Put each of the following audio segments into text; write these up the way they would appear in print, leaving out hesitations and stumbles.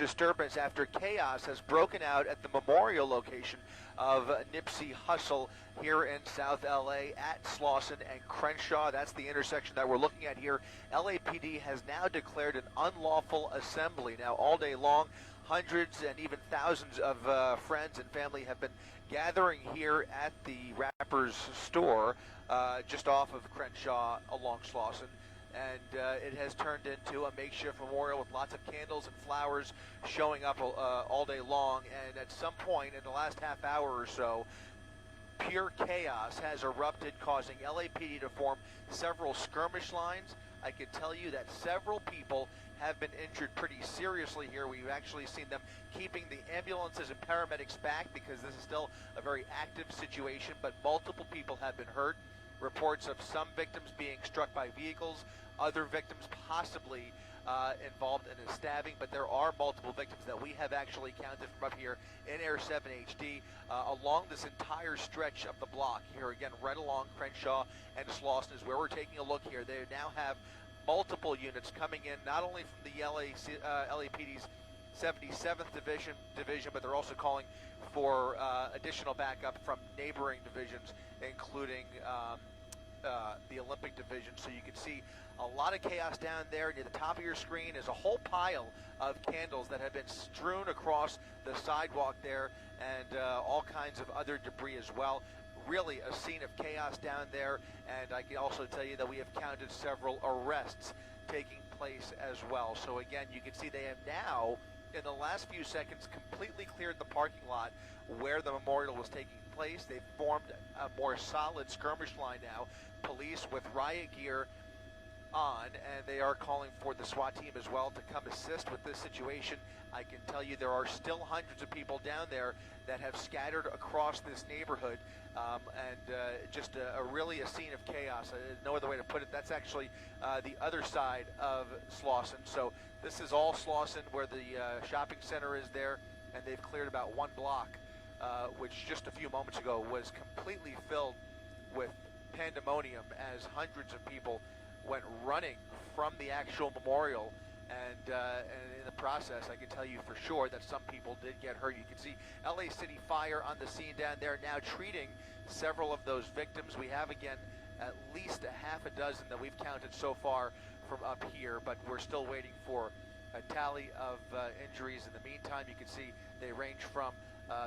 disturbance after chaos has broken out at the memorial location of Nipsey Hussle here in South LA at Slauson and Crenshaw. That's the intersection that we're looking at here. LAPD has now declared an unlawful assembly. Now, all day long, hundreds and even thousands of friends and family have been gathering here at the rapper's store just off of Crenshaw along Slauson. And it has turned into a makeshift memorial with lots of candles and flowers showing up all day long. And at some point in the last half hour or so, pure chaos has erupted, causing LAPD to form several skirmish lines. I can tell you that several people have been injured pretty seriously here. We've actually seen them keeping the ambulances and paramedics back because this is still a very active situation, but multiple people have been hurt. Reports of some victims being struck by vehicles, other victims possibly involved in a stabbing, but there are multiple victims that we have actually counted from up here in Air 7 HD along this entire stretch of the block here, again, right along Crenshaw and Slauson is where we're taking a look here. They now have multiple units coming in, not only from the LAPD's 77th division, but they're also calling for additional backup from neighboring divisions, including the Olympic division. So you can see a lot of chaos down there. Near the top of your screen is a whole pile of candles that have been strewn across the sidewalk there, and all kinds of other debris as well. Really a scene of chaos down there, and I can also tell you that we have counted several arrests taking place as well. So again, you can see they have now, in the last few seconds, completely cleared the parking lot where the memorial was taking place. They've formed a more solid skirmish line now, police with riot gear on, and they are calling for the SWAT team as well to come assist with this situation. I can tell you there are still hundreds of people down there that have scattered across this neighborhood, and just really a scene of chaos. No other way to put it. That's actually the other side of Slauson. So this is all Slauson, where the shopping center is there, and they've cleared about one block, which just a few moments ago was completely filled with pandemonium as hundreds of people went running from the actual memorial, and in the process, I can tell you for sure that some people did get hurt. You can see LA City Fire on the scene down there now treating several of those victims. We have, again, at least a half a dozen that we've counted so far from up here, but we're still waiting for a tally of injuries. In the meantime, you can see they range from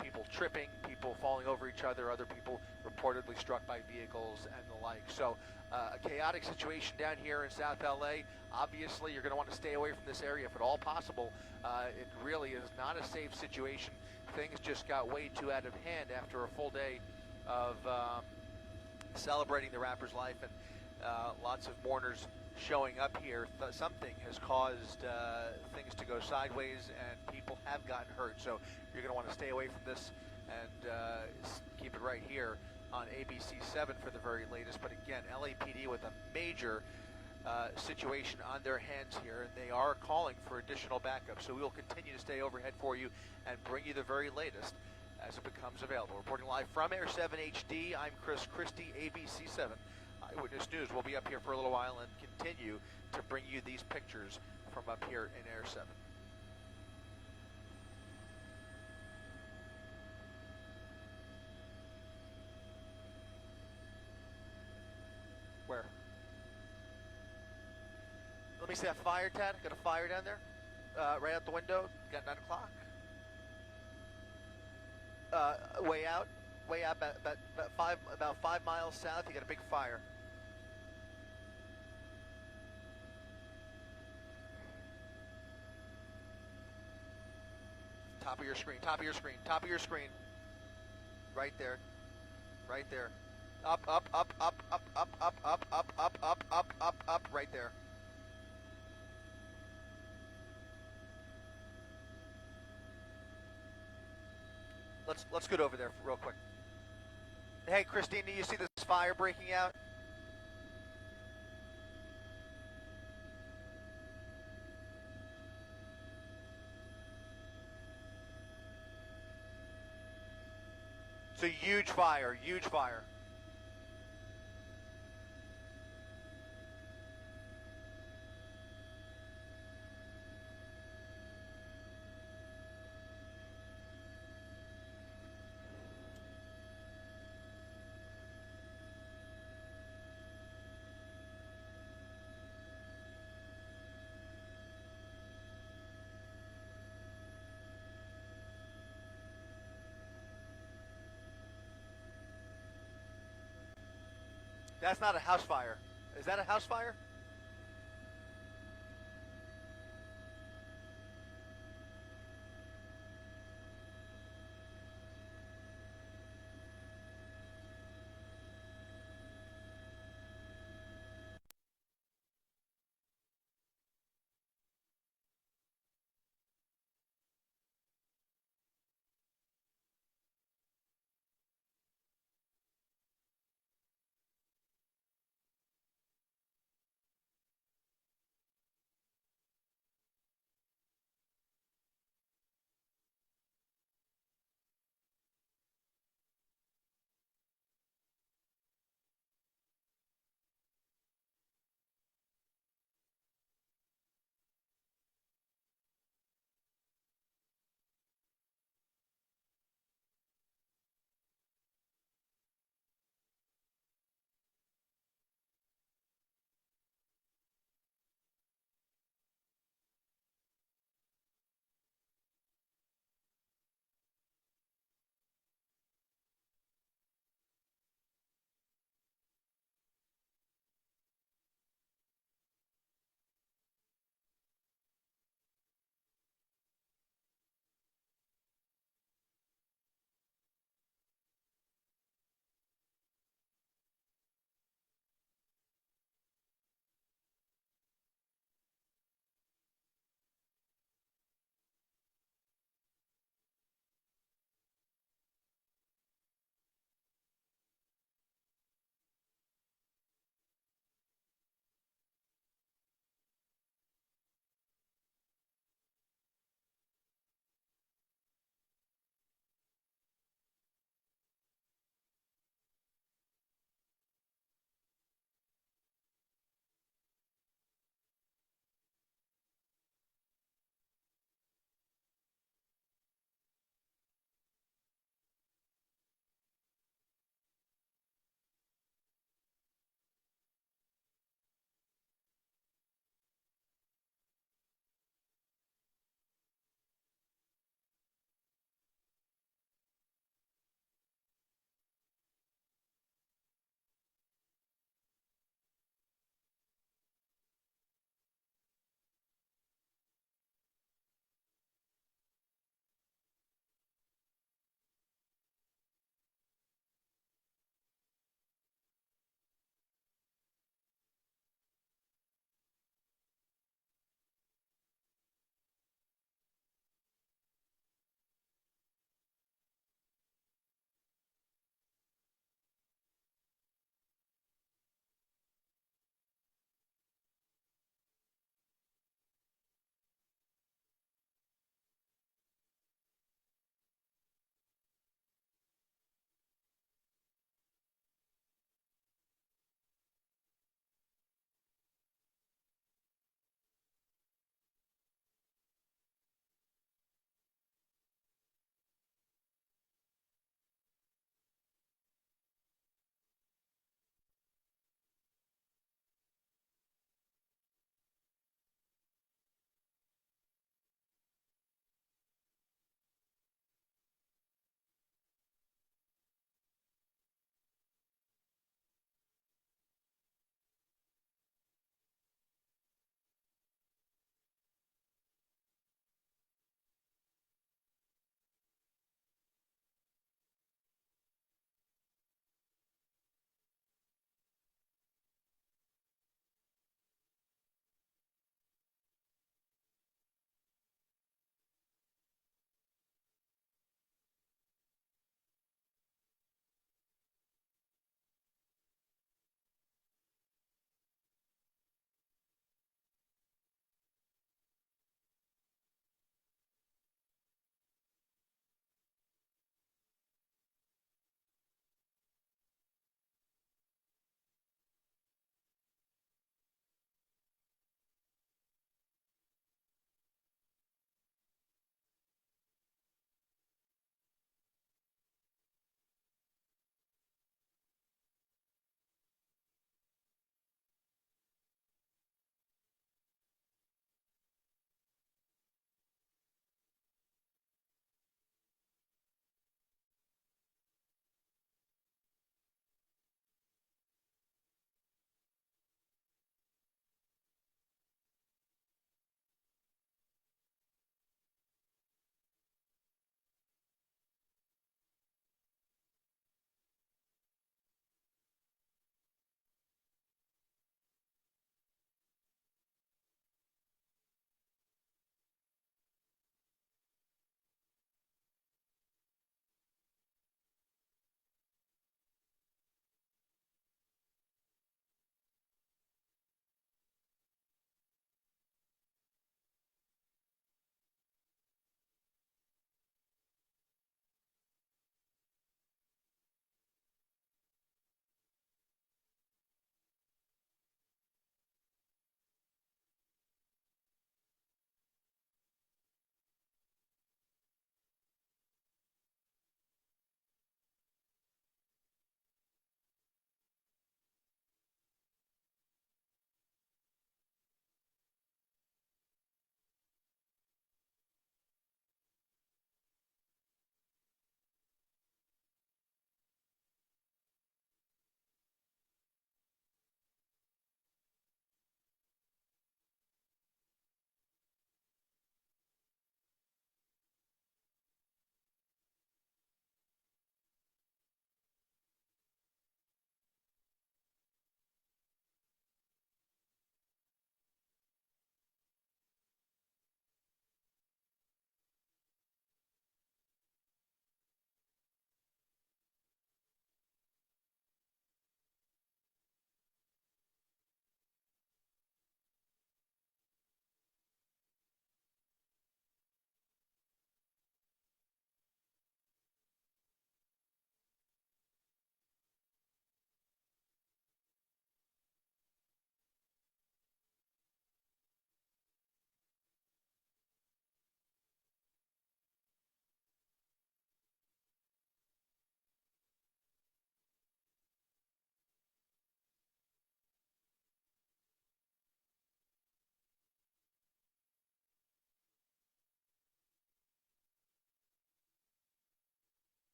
people tripping, people falling over each other, other people reportedly struck by vehicles and the like. So a chaotic situation down here in South LA. Obviously, you're going to want to stay away from this area if at all possible. It really is not a safe situation. Things just got way too out of hand after a full day of celebrating the rapper's life, and lots of mourners showing up here. Something has caused things to go sideways, and people have gotten hurt. So you're going to want to stay away from this and keep it right here on ABC 7 for the very latest. But again, LAPD with a major situation on their hands here, and they are calling for additional backup. So we will continue to stay overhead for you and bring you the very latest as it becomes available. Reporting live from Air 7 HD, I'm Chris Christie, ABC 7 Eyewitness News. We'll be up here for a little while and continue to bring you these pictures from up here in Air 7. Where? Let me see that fire, Tad. Got a fire down there? Right out the window. Got 9 o'clock. Way out, about 5 miles south. You got a big fire. Top of your screen. Top of your screen. Top of your screen. Right there. Right there. Up, up, up, up, up, up, up, up, up, up, up, up, up, up, right there. Let's get over there real quick. Hey, Christine, do you see this fire breaking out? It's a huge fire, huge fire. That's not a house fire. Is that a house fire?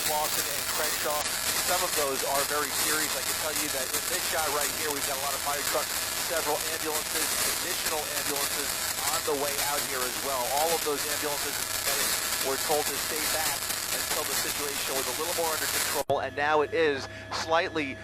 Slauson and Crenshaw. Some of those are very serious. I can tell you that in this shot right here, we've got a lot of fire trucks, several ambulances, additional ambulances on the way out here as well. All of those ambulances and medics were told to stay back until the situation was a little more under control, and now it is slightly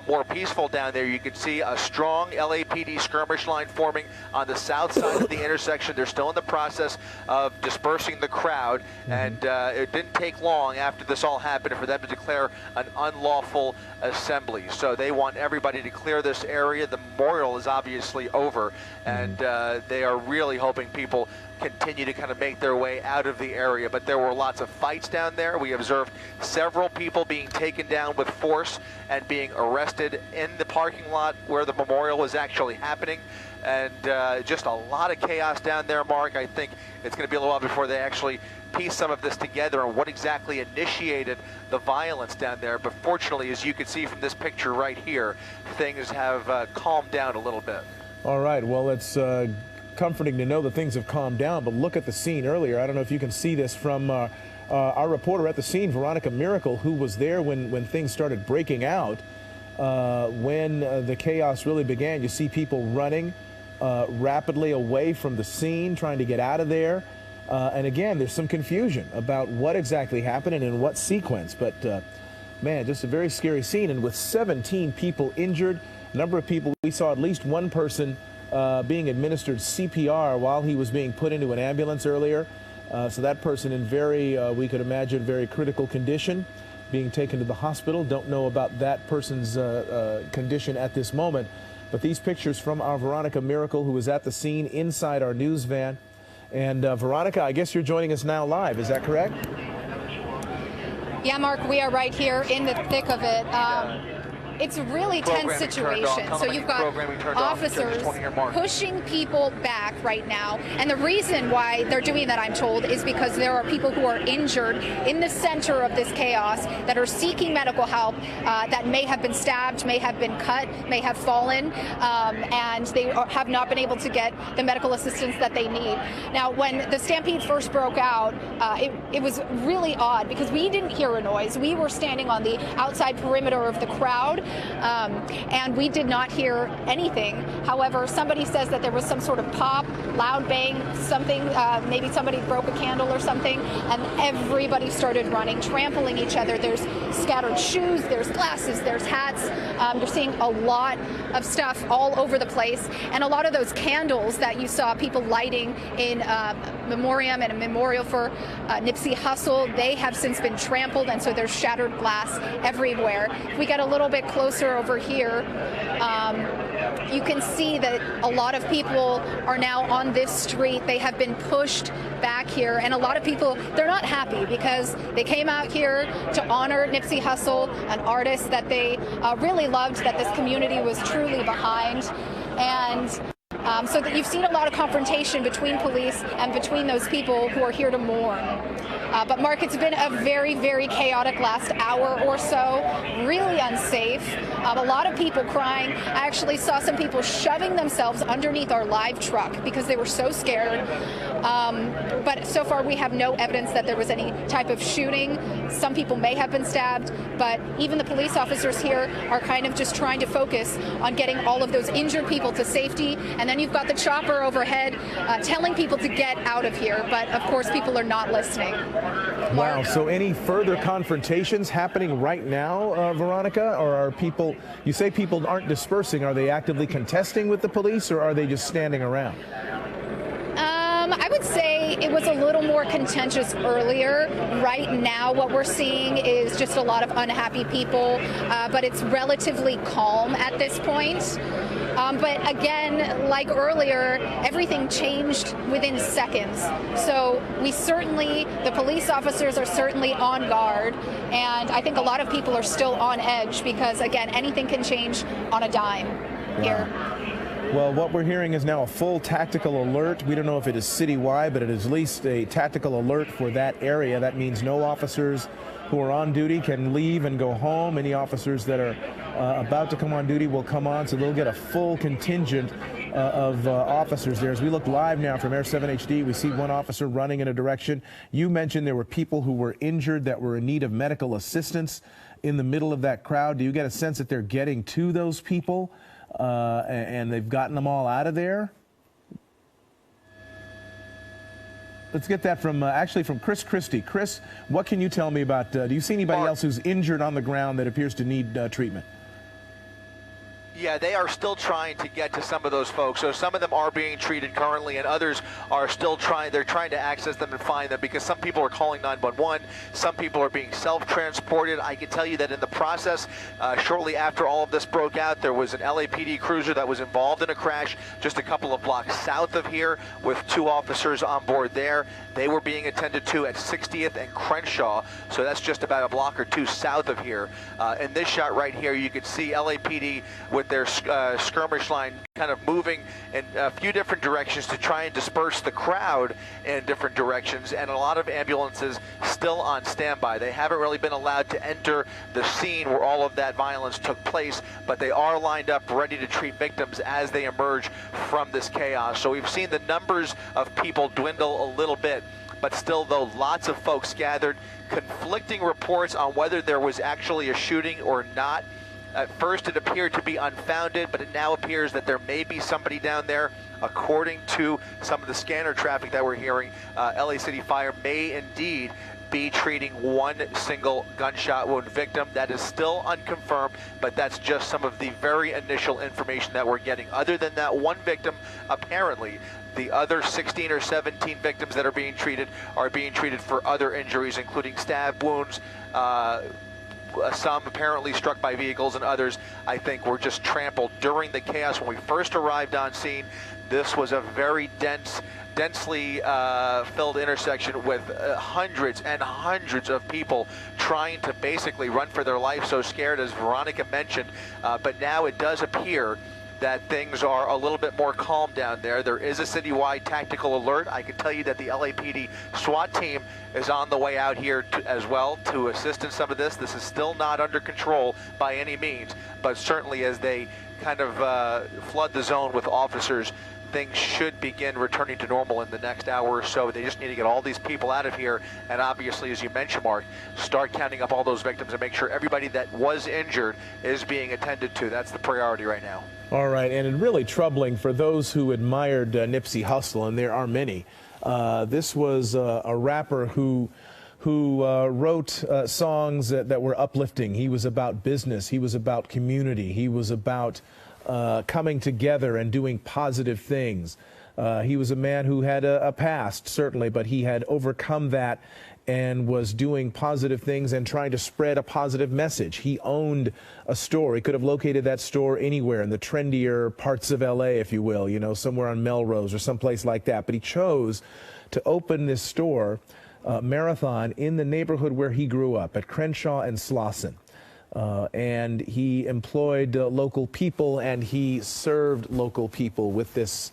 more peaceful down there. You can see a strong LAPD skirmish line forming on the south side of the intersection. They're still in the process of dispersing the crowd, and it didn't take long after this all happened for them to declare an unlawful assembly. So they want everybody to clear this area. The memorial is obviously over, and they are really hoping people continue to kind of make their way out of the area. But there were lots of fights down there. We observed several people being taken down with force and being arrested in the parking lot where the memorial was actually happening. And just a lot of chaos down there, Mark. I think it's going to be a little while before they actually piece some of this together and what exactly initiated the violence down there. But fortunately, as you can see from this picture right here, things have calmed down a little bit. All right, well, it's comforting to know that things have calmed down, but look at the scene earlier. I don't know if you can see this from our reporter at the scene, Veronica Miracle, who was there when things started breaking out. When the chaos really began, you see people running rapidly away from the scene, trying to get out of there. And again, there's some confusion about what exactly happened and in what sequence. But man, just a very scary scene. And with 17 people injured, a number of people, we saw at least one person being administered CPR while he was being put into an ambulance earlier. So that person in very, we could imagine, very critical condition, being taken to the hospital. Don't know about that person's condition at this moment. But these pictures from our Veronica Miracle, who was at the scene inside our news van. And Veronica, I guess you're joining us now live. Is that correct? Yeah, Mark, we are right here in the thick of it. It's a really tense situation. So you've got officers pushing people back right now. And the reason why they're doing that, I'm told, is because there are people who are injured in the center of this chaos that are seeking medical help, that may have been stabbed, may have been cut, may have fallen, and they have not been able to get the medical assistance that they need. Now, when the stampede first broke out, it was really odd because we didn't hear a noise. We were standing on the outside perimeter of the crowd, and we did not hear anything. However, somebody says that there was some sort of pop, loud bang, something, maybe somebody broke a candle or something, and everybody started running, trampling each other. There's scattered shoes, there's glasses, there's hats. You're seeing a lot of stuff all over the place, and a lot of those candles that you saw people lighting in memoriam and a memorial for Nipsey Hussle, they have since been trampled, and so there's shattered glass everywhere. If we get a little bit closer over here, you can see that a lot of people are now on this street. They have been pushed back here, and a lot of people, they're not happy because they came out here to honor Nipsey Hussle, an artist that they really loved, that this community was truly behind. And so that you've seen a lot of confrontation between police and between those people who are here to mourn. But Mark, it's been a very, very chaotic last hour or so, really unsafe. A lot of people crying. I actually saw some people shoving themselves underneath our live truck because they were so scared. But so far we have no evidence that there was any type of shooting. Some people may have been stabbed, but even the police officers here are kind of just trying to focus on getting all of those injured people to safety. And then you've got the chopper overhead telling people to get out of here. But of course, people are not listening. Wow. So any further confrontations happening right now, Veronica? Or are people, you say people aren't dispersing, are they actively contesting with the police, or are they just standing around? I would say it was a little more contentious earlier. Right now, what we're seeing is just a lot of unhappy people, but it's relatively calm at this point. But again, like earlier, everything changed within seconds. So the police officers are certainly on guard, and I think a lot of people are still on edge because, again, anything can change on a dime here. Well, what we're hearing is now a full tactical alert. We don't know if it is citywide, but it is at least a tactical alert for that area. That means no officers who are on duty can leave and go home. Any officers that are about to come on duty will come on, so they'll get a full contingent officers there. As we look live now from Air 7 HD, we see one officer running in a direction. You mentioned there were people who were injured that were in need of medical assistance in the middle of that crowd. Do you get a sense that they're getting to those people and they've gotten them all out of there? Let's get that from actually from Chris Christie. Chris, what can you tell me about, do you see anybody else who's injured on the ground that appears to need treatment? Yeah, they are still trying to get to some of those folks. So some of them are being treated currently, and others are still trying. They're trying to access them and find them because some people are calling 911. Some people are being self-transported. I can tell you that in the process, shortly after all of this broke out, there was an LAPD cruiser that was involved in a crash just a couple of blocks south of here with 2 officers on board there. They were being attended to at 60th and Crenshaw, so that's just about a block or 2 south of here. In this shot right here, you could see LAPD with their skirmish line kind of moving in a few different directions to try and disperse the crowd in different directions, and a lot of ambulances still on standby. They haven't really been allowed to enter the scene where all of that violence took place, but they are lined up ready to treat victims as they emerge from this chaos. So we've seen the numbers of people dwindle a little bit, but still, though, lots of folks gathered. Conflicting reports on whether there was actually a shooting or not. At first it appeared to be unfounded, but it now appears that there may be somebody down there. According to some of the scanner traffic that we're hearing, LA City Fire may indeed be treating one single gunshot wound victim. That is still unconfirmed, but that's just some of the very initial information that we're getting. Other than that one victim, apparently, the other 16 or 17 victims that are being treated for other injuries, including stab wounds, some apparently struck by vehicles, and others, I think, were just trampled during the chaos. When we first arrived on scene, this was a very densely filled intersection with hundreds and hundreds of people trying to basically run for their life, so scared, as Veronica mentioned. But now it does appear that things are a little bit more calm down there. There is a citywide tactical alert. I can tell you that the LAPD SWAT team is on the way out here as well to assist in some of this. This is still not under control by any means, but certainly as they kind of flood the zone with officers, things should begin returning to normal in the next hour or so. They just need to get all these people out of here, and obviously, as you mentioned, Mark, start counting up all those victims and make sure everybody that was injured is being attended to. That's the priority right now. All right, and really troubling for those who admired Nipsey Hussle, and there are many. This was a rapper who wrote songs that were uplifting. He was about business. He was about community. He was about coming together and doing positive things. He was a man who had a past, certainly, but he had overcome that and was doing positive things and trying to spread a positive message. He owned a store. He could have located that store anywhere in the trendier parts of LA, if you will, you know, somewhere on Melrose or someplace like that. But he chose to open this store, Marathon, in the neighborhood where he grew up, at Crenshaw and Slauson. And he employed local people, and he served local people with this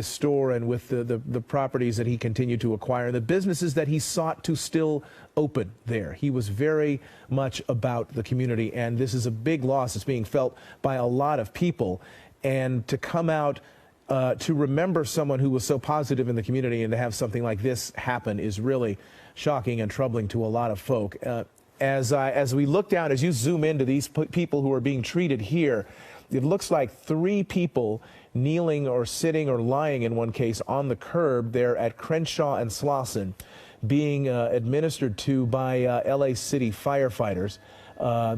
store and with the properties that he continued to acquire, the businesses that he sought to still open there. He was very much about the community, and this is a big loss. It's being felt by a lot of people, and to come out to remember someone who was so positive in the community and to have something like this happen is really shocking and troubling to a lot of folk. As we look down, as you zoom into these people who are being treated here, it looks like 3 people kneeling or sitting or lying, in one case, on the curb there at Crenshaw and Slauson, being administered to by LA City firefighters.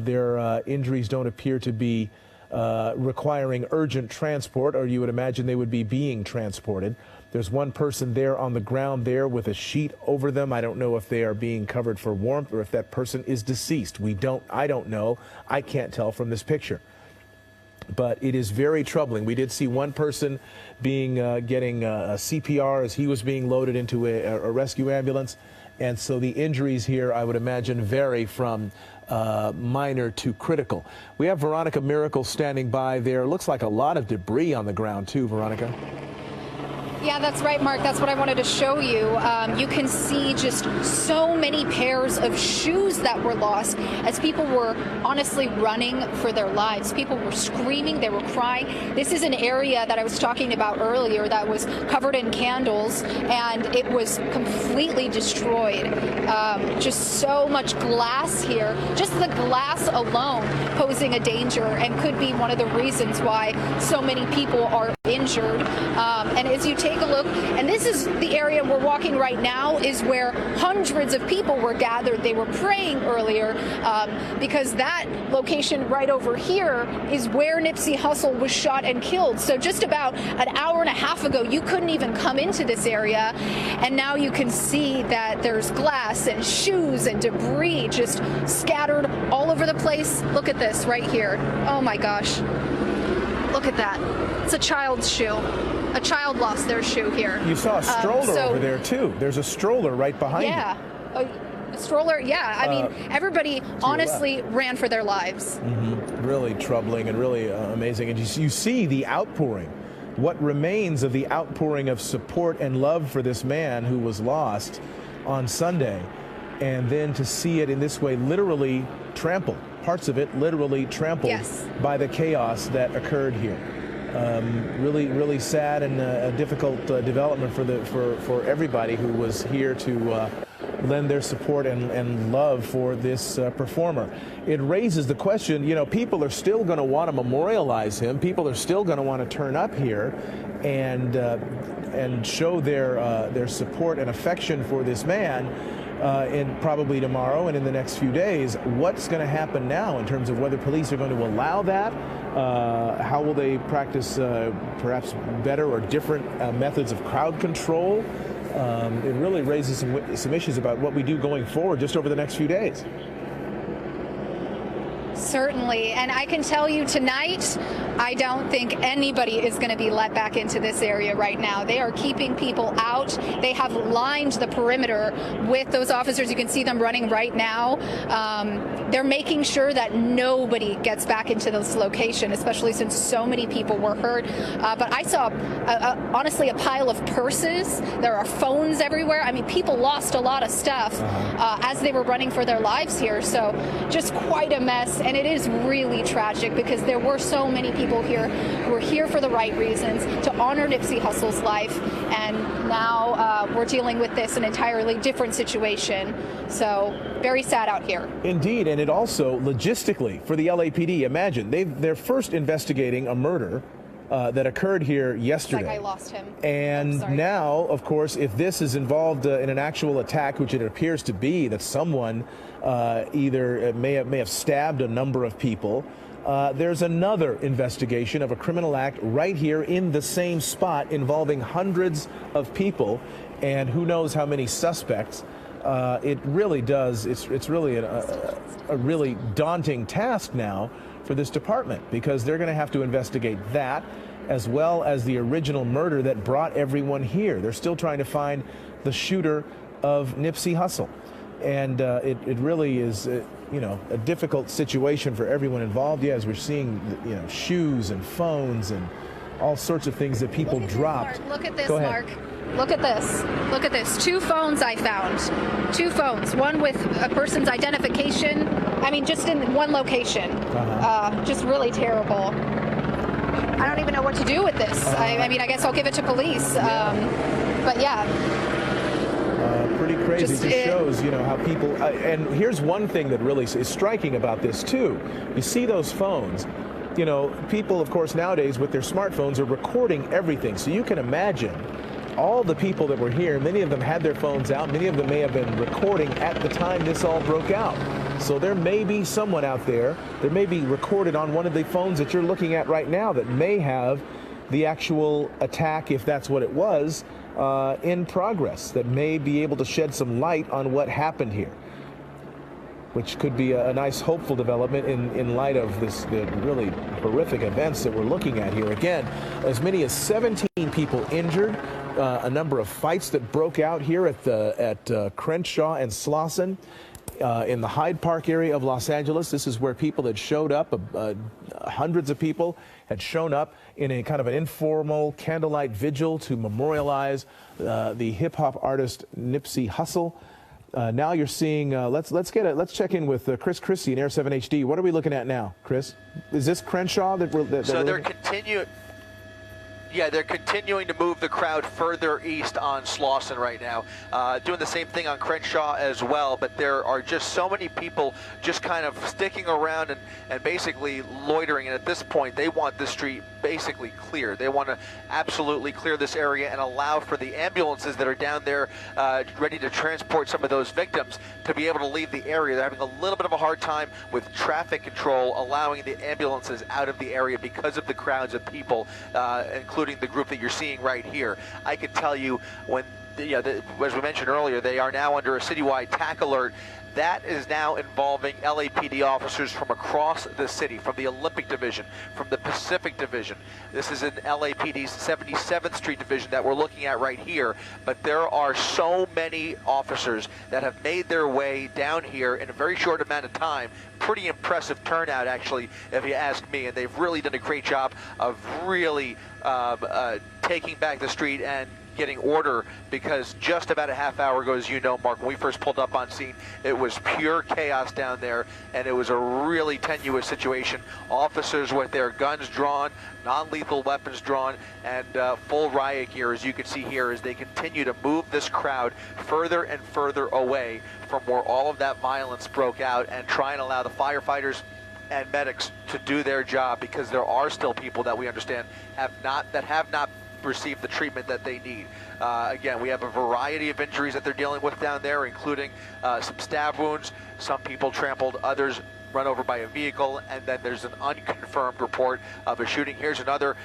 Their injuries don't appear to be requiring urgent transport, or you would imagine they would be being transported. There's one person there on the ground there with a sheet over them. I don't know if they are being covered for warmth or if that person is deceased. I don't know. I can't tell from this picture. But it is very troubling. We did see one person getting a CPR as he was being loaded into a rescue ambulance. And so the injuries here, I would imagine, vary from minor to critical. We have Veronica Miracle standing by there. Looks like a lot of debris on the ground, too, Veronica. Yeah, that's right, Mark. That's what I wanted to show you. You can see just so many pairs of shoes that were lost as people were honestly running for their lives. People were screaming, they were crying. This is an area that I was talking about earlier that was covered in candles, and it was completely destroyed. Just so much glass here. Just the glass alone posing a danger and could be one of the reasons why so many people are injured. And as you take a look, and this is the area we're walking right now, is where hundreds of people were gathered. They were praying earlier because that location right over here is where Nipsey Hussle was shot and killed. So just about an hour and a half ago, you couldn't even come into this area. And now you can see that there's glass and shoes and debris just scattered all over the place. Look at this right here. Oh my gosh. Look at that. It's a child's shoe. A child lost their shoe here. You saw a stroller over there, too. There's a stroller right behind you. Yeah. A stroller, yeah. I mean, everybody honestly ran for their lives. Really troubling and really amazing. And you see the outpouring, what remains of the outpouring of support and love for this man who was lost on Sunday. And then to see it in this way, literally trampled, parts of it literally trampled by the chaos that occurred here. Really, really sad and a difficult development for everybody who was here to lend their support and love for this performer. It raises the question, you know, people are still going to want to memorialize him. People are still going to want to turn up here and show their support and affection for this man. In probably tomorrow and in the next few days. What's going to happen now in terms of whether police are going to allow that? How will they practice perhaps better or different methods of crowd control? It really raises some issues about what we do going forward just over the next few days. Certainly, and I can tell you tonight, I don't think anybody is going to be let back into this area right now. They are keeping people out. They have lined the perimeter with those officers. You can see them running right now. They're making sure that nobody gets back into this location, especially since so many people were hurt. But I saw, honestly, a pile of purses. There are phones everywhere. I mean, people lost a lot of stuff as they were running for their lives here. So just quite a mess. And it is really tragic because there were so many people here who were here for the right reasons to honor Nipsey Hussle's life. And now we're dealing with this, an entirely different situation. So very sad out here. Indeed. And it also logistically for the LAPD, imagine they're first investigating a murder that occurred here yesterday. Like I lost him. And now, of course, if this is involved in an actual attack, which it appears to be, that someone either may have stabbed a number of people, there's another investigation of a criminal act right here in the same spot involving hundreds of people and who knows how many suspects. It really does. It's really a really daunting task now for this department because they're going to have to investigate that as well as the original murder that brought everyone here. They're still trying to find the shooter of Nipsey Hussle. And it really is, you know, a difficult situation for everyone involved. Yeah, as we're seeing, you know, shoes and phones and all sorts of things that people dropped. Look at this, Mark. Look at this. Look at this. 2 phones I found. 2 phones. One with a person's identification. I mean, just in one location. Just really terrible. I don't even know what to do with this. I mean, I guess I'll give it to police. But yeah. Pretty crazy. It just shows, you know, how people. And here's one thing that really is striking about this too. You see those phones. You know, people, of course, nowadays with their smartphones are recording everything. So you can imagine all the people that were here. Many of them had their phones out. Many of them may have been recording at the time this all broke out. So there may be someone out there that may be recorded on one of the phones that you're looking at right now that may have the actual attack, if that's what it was, in progress, that may be able to shed some light on what happened here, which could be a nice hopeful development in light of the really horrific events that we're looking at here. Again, as many as 17 people injured, a number of fights that broke out here at Crenshaw and Slauson. In the Hyde Park area of Los Angeles. This is where people had showed up, hundreds of people had shown up in a kind of an informal candlelight vigil to memorialize the hip-hop artist Nipsey Hussle. Now you're seeing, let's check in with Chris Christie in Air 7 HD. What are we looking at now, Chris? Is this Crenshaw So they're continuing. Yeah, they're continuing to move the crowd further east on Slauson right now, doing the same thing on Crenshaw as well, but there are just so many people just kind of sticking around and basically loitering, and at this point they want the street basically clear. They want to absolutely clear this area and allow for the ambulances that are down there ready to transport some of those victims to be able to leave the area. They're having a little bit of a hard time with traffic control, allowing the ambulances out of the area because of the crowds of people, including the group that you're seeing right here. I can tell you when, as we mentioned earlier, they are now under a citywide TAC alert. That is now involving LAPD officers from across the city, from the Olympic Division, from the Pacific Division. This is in LAPD's 77th Street Division that we're looking at right here. But there are so many officers that have made their way down here in a very short amount of time. Pretty impressive turnout, actually, if you ask me. And they've really done a great job of really taking back the street and getting order, because just about a half hour ago, as you know, Mark, when we first pulled up on scene, it was pure chaos down there, and it was a really tenuous situation. Officers with their guns drawn, non-lethal weapons drawn, and full riot gear, as you can see here, as they continue to move this crowd further and further away from where all of that violence broke out, and try and allow the firefighters and medics to do their job, because there are still people that we understand have not receive the treatment that they need. Again, we have a variety of injuries that they're dealing with down there, including some stab wounds, some people trampled, others run over by a vehicle, and then there's an unconfirmed report of a shooting. Here's another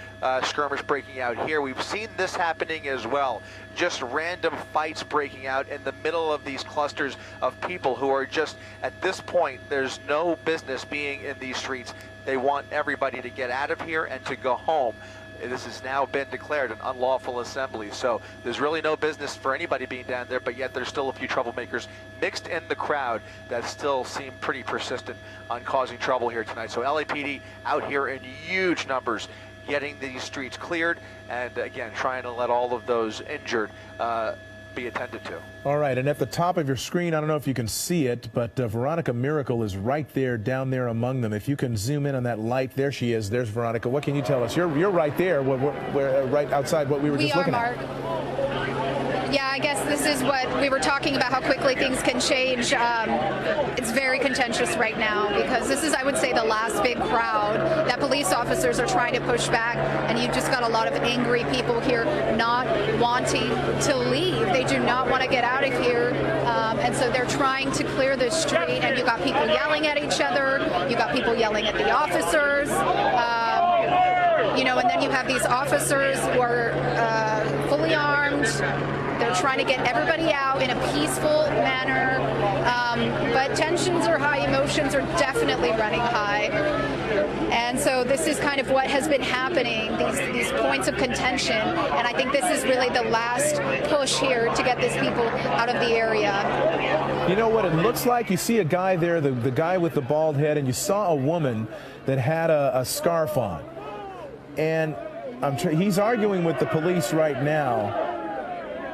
skirmish breaking out here. We've seen this happening as well. Just random fights breaking out in the middle of these clusters of people who are just, at this point, there's no business being in these streets. They want everybody to get out of here and to go home. This has now been declared an unlawful assembly, so there's really no business for anybody being down there, but yet there's still a few troublemakers mixed in the crowd that still seem pretty persistent on causing trouble here tonight. So LAPD out here in huge numbers, getting these streets cleared, and again, trying to let all of those injured be attended to. All right, and at the top of your screen, I don't know if you can see it, but Veronica Miracle is right there, down there among them. If you can zoom in on that light, there she is. There's Veronica. What can you tell us? You're right there, we're right outside what we were just looking at. Yeah, I guess this is what we were talking about, how quickly things can change. It's very contentious right now, because this is, I would say, the last big crowd that police officers are trying to push back, and you've just got a lot of angry people here not wanting to leave. They do not want to get out of here, and so they're trying to clear the street, and you got people yelling at each other, you got people yelling at the officers, and then you have these officers who are fully armed. They're trying to get everybody out in a peaceful manner, but tensions are high, emotions are definitely running high. And so this is kind of what has been happening, these points of contention, and I think this is really the last push here to get these people out of the area. You know what it looks like? You see a guy there, the guy with the bald head, and you saw a woman that had a scarf on. And he's arguing with the police right now.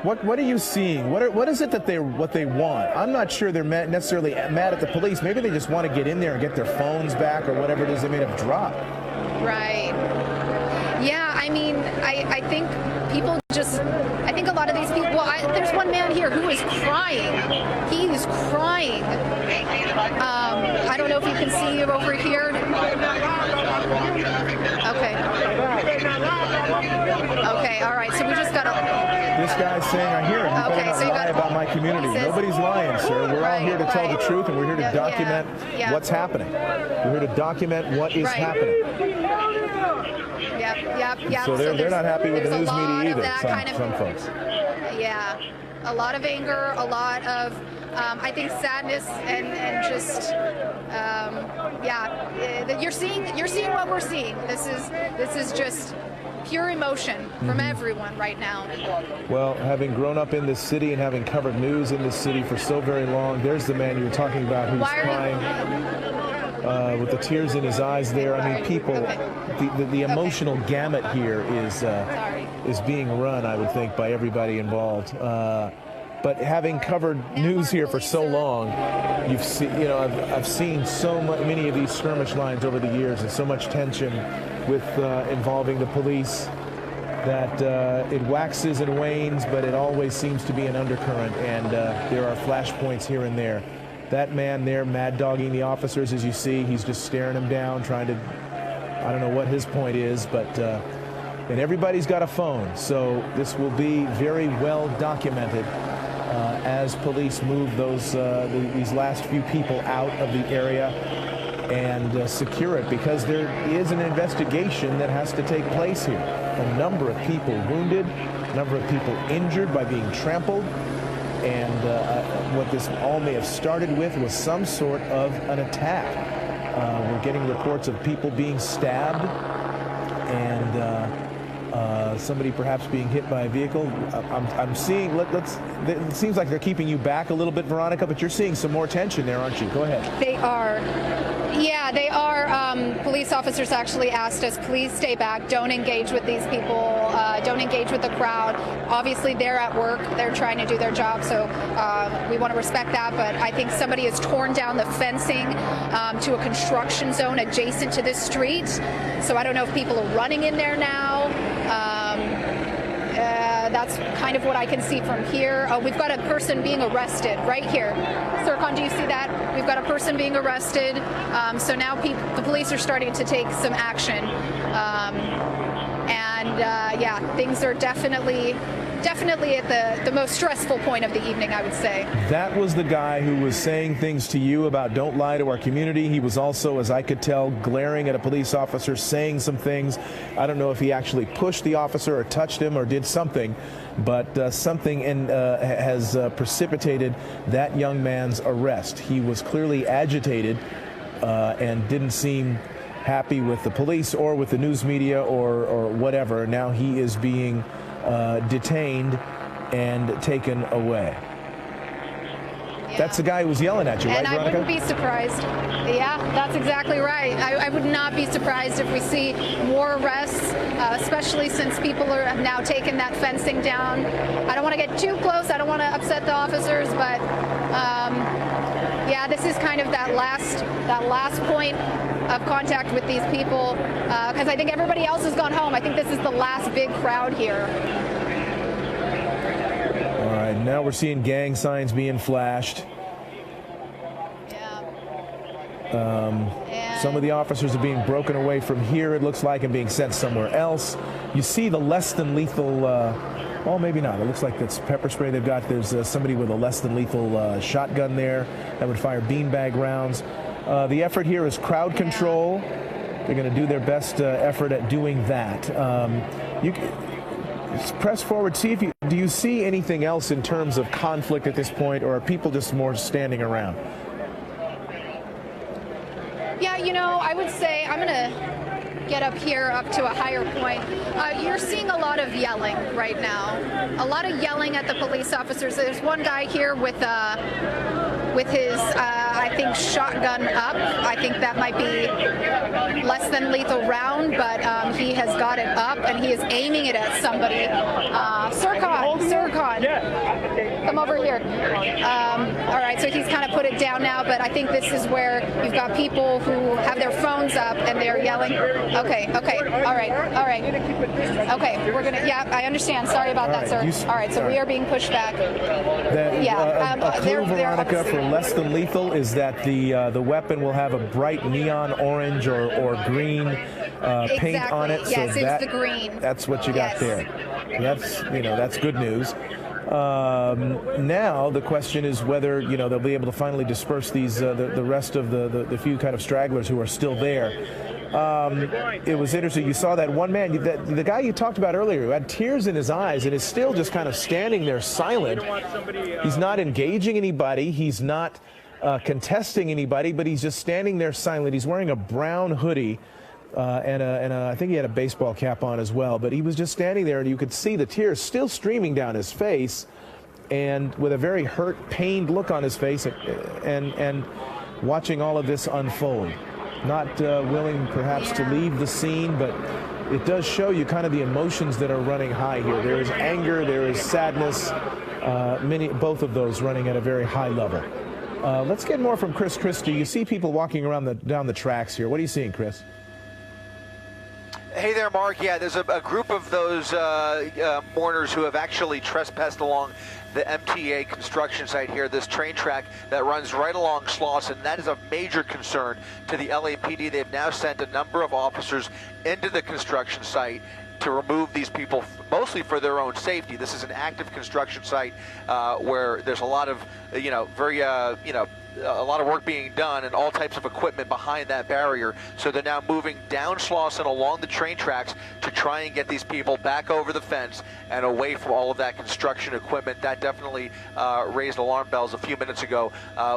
What are you seeing? What is it that what they want? I'm not sure they're necessarily mad at the police. Maybe they just want to get in there and get their phones back or whatever it is they may have dropped. Right. Yeah, I mean, I think people just, I think a lot of these people, there's one man here who is crying. He is crying. I don't know if you can see him over here. Okay, all right, so we just got to... This guy's saying, I hear him. You better not lie about my community. Nobody's lying, sir. We're all here to tell the truth, and we're here to document what's happening. We're here to document what is happening. Yep. So they're not happy with the news media either, some folks. Yeah, a lot of anger, a lot of, I think, sadness, and just, you're seeing what we're seeing. This is just pure emotion from everyone right now. Well, having grown up in this city and having covered news in this city for so very long, there's the man you were talking about who's crying. with the tears in his eyes there. I mean, people, the emotional gamut here is being run, I would think, by everybody involved. But having covered news here for so long, you've seen, I've seen so many of these skirmish lines over the years, and so much tension with involving the police that it waxes and wanes, but it always seems to be an undercurrent, and there are flashpoints here and there. That man there mad dogging the officers, as you see, he's just staring them down, trying to, I don't know what his point is, but and everybody's got a phone, so this will be very well documented as police move these last few people out of the area and secure it, because there is an investigation that has to take place here. A number of people wounded, a number of people injured by being trampled, and what this all may have started with was some sort of an attack. We're getting reports of people being stabbed and somebody perhaps being hit by a vehicle. I'm seeing, it seems like they're keeping you back a little bit, Veronica, but you're seeing some more tension there, aren't you? Go ahead. They are. Yeah, they are. Police officers actually asked us, please stay back. Don't engage with these people. Don't engage with the crowd. Obviously, they're at work. They're trying to do their job, so we want to respect that. But I think somebody has torn down the fencing to a construction zone adjacent to this street. So I don't know if people are running in there now. That's kind of what I can see from here. We've got a person being arrested right here. Sircon, do you see that? We've got a person being arrested. So now the police are starting to take some action. Yeah, things are definitely at the most stressful point of the evening, I would say. That was the guy who was saying things to you about don't lie to our community. He was also, as I could tell, glaring at a police officer, saying some things. I don't know if he actually pushed the officer or touched him or did something, but something has precipitated that young man's arrest. He was clearly agitated and didn't seem happy with the police or with the news media or whatever. Now he is being detained and taken away. Yeah. That's the guy who was yelling at you, right, Veronica? And I wouldn't be surprised. Yeah, that's exactly right. I would not be surprised if we see more arrests, especially since people have now taken that fencing down. I don't want to get too close. I don't want to upset the officers, but yeah, this is kind of that last point of contact with these people, because I think everybody else has gone home. I think this is the last big crowd here. All right, now we're seeing gang signs being flashed. Yeah. Some of the officers are being broken away from here, it looks like, and being sent somewhere else. You see the less than lethal, well, maybe not. It looks like that's pepper spray they've got. There's somebody with a less than lethal shotgun there that would fire beanbag rounds. The effort here is crowd control. They're going to do their best effort at doing that. You press forward. See if do you see anything else in terms of conflict at this point, or are people just more standing around? Yeah, I would say I'm going to get up here up to a higher point. You're seeing a lot of yelling right now. A lot of yelling at the police officers. There's one guy here with his, I think, shotgun up. I think that might be less than lethal round, but he has got it up and he is aiming it at somebody. Sircon, come over here. All right, so he's kind of put it down now, but I think this is where you've got people who have their phones up and they're yelling. Okay, all right. Okay, we're gonna, yeah, I understand. Sorry about that, sir. All right, so we are being pushed back. A clue, Veronica, for less than lethal is that the weapon will have a bright neon orange or green paint on it. Yes, so it's the green. That's what you got there. That's good news. Now the question is whether they'll be able to finally disperse these the rest of the few kind of stragglers who are still there. It was interesting. You saw that one man, the guy you talked about earlier, who had tears in his eyes and is still just kind of standing there silent. He's not engaging anybody. He's not contesting anybody, but he's just standing there silent. He's wearing a brown hoodie. And I think he had a baseball cap on as well, but he was just standing there, and you could see the tears still streaming down his face, and with a very hurt, pained look on his face, and watching all of this unfold. not willing perhaps to leave the scene, but it does show you kind of the emotions that are running high here. There is anger, there is sadness, both of those running at a very high level. Let's get more from Chris Christie. You see people walking around down the tracks here. What are you seeing, Chris? Hey there, Mark. Yeah, there's a group of those mourners who have actually trespassed along the MTA construction site here, this train track that runs right along Slauson. That is a major concern to the LAPD. They've now sent a number of officers into the construction site to remove these people, mostly for their own safety. This is an active construction site where there's a lot of, a lot of work being done and all types of equipment behind that barrier. So they're now moving down Slauson along the train tracks to try and get these people back over the fence and away from all of that construction equipment. That definitely raised alarm bells a few minutes ago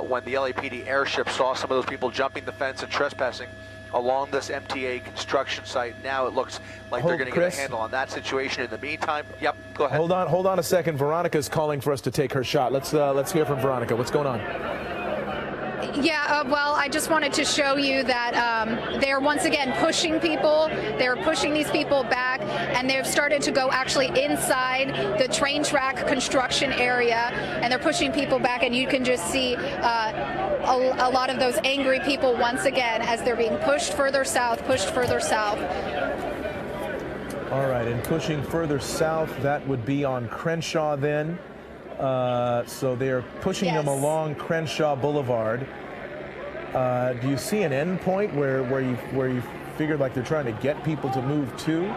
when the LAPD airship saw some of those people jumping the fence and trespassing along this MTA construction site. Now it looks like they're going to get a handle on that situation. In the meantime, yep, go ahead. Hold on a second. Veronica's calling for us to take her shot. Let's hear from Veronica. What's going on? Yeah, well, I just wanted to show you that they're once again pushing people. They're pushing these people back, and they've started to go actually inside the train track construction area, and they're pushing people back, and you can just see a lot of those angry people once again as they're being pushed further south, All right, and pushing further south, that would be on Crenshaw then. So they're pushing them along Crenshaw Boulevard. Do you see an end point where you figure like they're trying to get people to move to?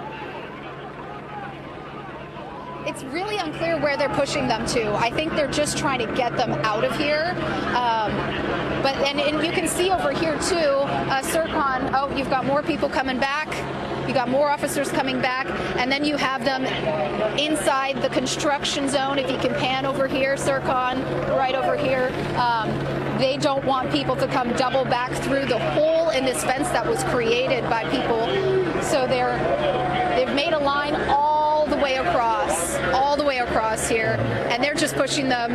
It's really unclear where they're pushing them to. I think they're just trying to get them out of here. But you can see over here too, Sircon. Oh, you've got more people coming back. You got more officers coming back, and then you have them inside the construction zone. If you can pan over here, Sircon, right over here. They don't want people to come double back through the hole in this fence that was created by people. So they've made a line all the way across here, and they're just pushing them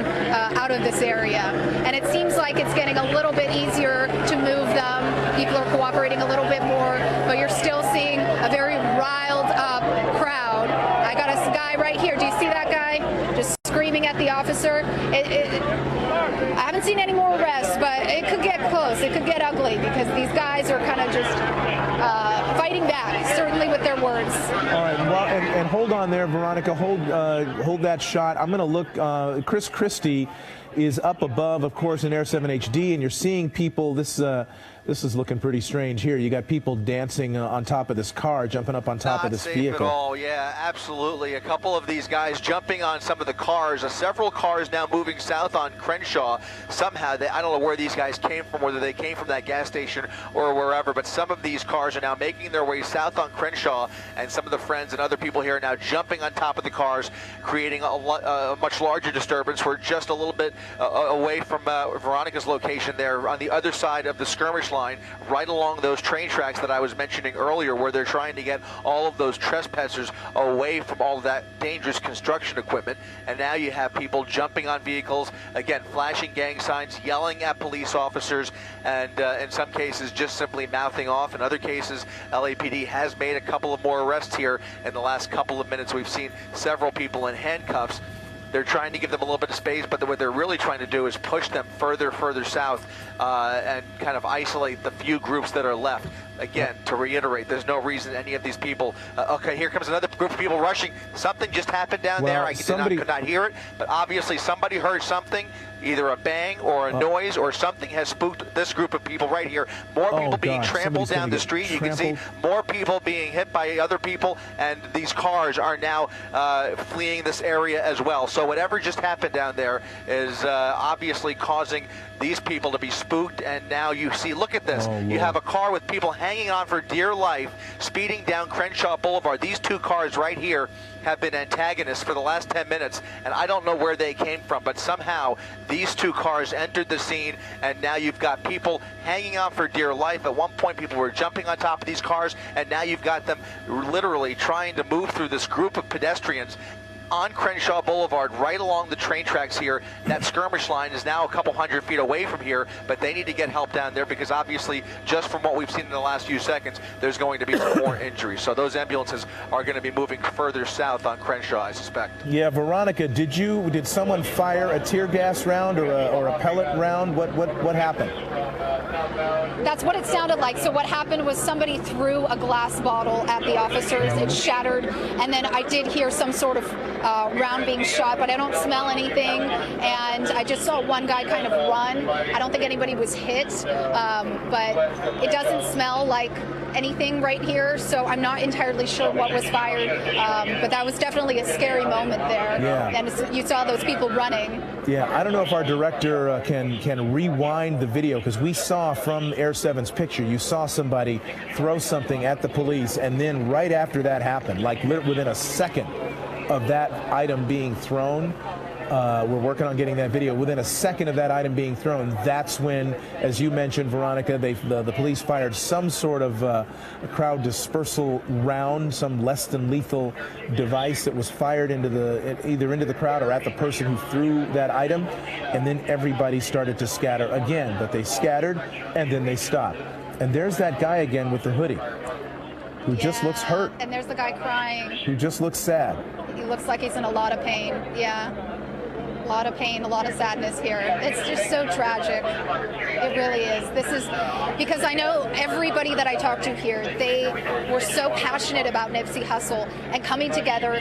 out of this area. And it seems like it's getting a little bit easier to move them. People are cooperating a little bit more, but you're still seeing a very riled up crowd. I got a guy right here. Do you see that guy just screaming at the officer? I haven't seen any more arrests, but it could get close. It could get ugly because these guys are kind of just fighting back, certainly with their words. All right, well, and hold on there, Veronica. Hold that shot. I'm going to look. Chris Christie is up above, of course, in Air 7 HD, and you're seeing people. This is looking pretty strange here. You got people dancing on top of this car, jumping up on top of this vehicle. Not safe at all. Yeah, absolutely. A couple of these guys jumping on some of the cars. Several cars now moving south on Crenshaw. Somehow, I don't know where these guys came from, whether they came from that gas station or wherever, but some of these cars are now making their way south on Crenshaw, and some of the friends and other people here are now jumping on top of the cars, creating a much larger disturbance. We're just a little bit away from Veronica's location there on the other side of the skirmish line, right along those train tracks that I was mentioning earlier, where they're trying to get all of those trespassers away from all of that dangerous construction equipment. And now you have people jumping on vehicles, again, flashing gang signs, yelling at police officers, and in some cases just simply mouthing off. In other cases, LAPD has made a couple of more arrests here in the last couple of minutes. We've seen several people in handcuffs. They're trying to give them a little bit of space, but what they're really trying to do is push them further south and kind of isolate the few groups that are left. Again, to reiterate, there's no reason any of these people... okay, here comes another group of people rushing. Something just happened down there. I could not hear it, but obviously somebody heard something, either a bang or a noise or something has spooked this group of people right here. More people being trampled down the street. You can see more people being hit by other people, and these cars are now fleeing this area as well. So whatever just happened down there is obviously causing these people to be spooked, and now you see, look at this. You have a car with people hanging on for dear life, speeding down Crenshaw Boulevard. These two cars right here have been antagonists for the last 10 minutes, and I don't know where they came from, but somehow these two cars entered the scene, and now you've got people hanging on for dear life. At one point, people were jumping on top of these cars, and now you've got them literally trying to move through this group of pedestrians. on Crenshaw Boulevard, right along the train tracks here. That skirmish line is now a couple hundred feet away from here, but they need to get help down there because obviously, just from what we've seen in the last few seconds, there's going to be some more injuries. So those ambulances are going to be moving further south on Crenshaw, I suspect. Yeah, Veronica, did someone fire a tear gas round or a pellet round? What happened? That's what it sounded like. So what happened was somebody threw a glass bottle at the officers. It shattered, and then I did hear some sort of round being shot, but I don't smell anything. And I just saw one guy kind of run. I don't think anybody was hit, but it doesn't smell like anything right here, so I'm not entirely sure what was fired, but that was definitely a scary moment there. Yeah. And you saw those people running. Yeah, I don't know if our director can rewind the video, because we saw from Air 7's picture, you saw somebody throw something at the police, and then right after that happened, like within a second of that item being thrown, we're working on getting that video. Within a second of that item being thrown, that's when, as you mentioned, Veronica, the police fired some sort of crowd dispersal round, some less than lethal device that was fired either into the crowd or at the person who threw that item, and then everybody started to scatter again. But they scattered and then they stopped. And there's that guy again with the hoodie, who just looks hurt. And there's the guy crying. Who just looks sad. He looks like he's in a lot of pain. Yeah. A lot of pain, a lot of sadness here. It's just so tragic. It really is. This is because I know everybody that I talked to here, they were so passionate about Nipsey Hussle and coming together,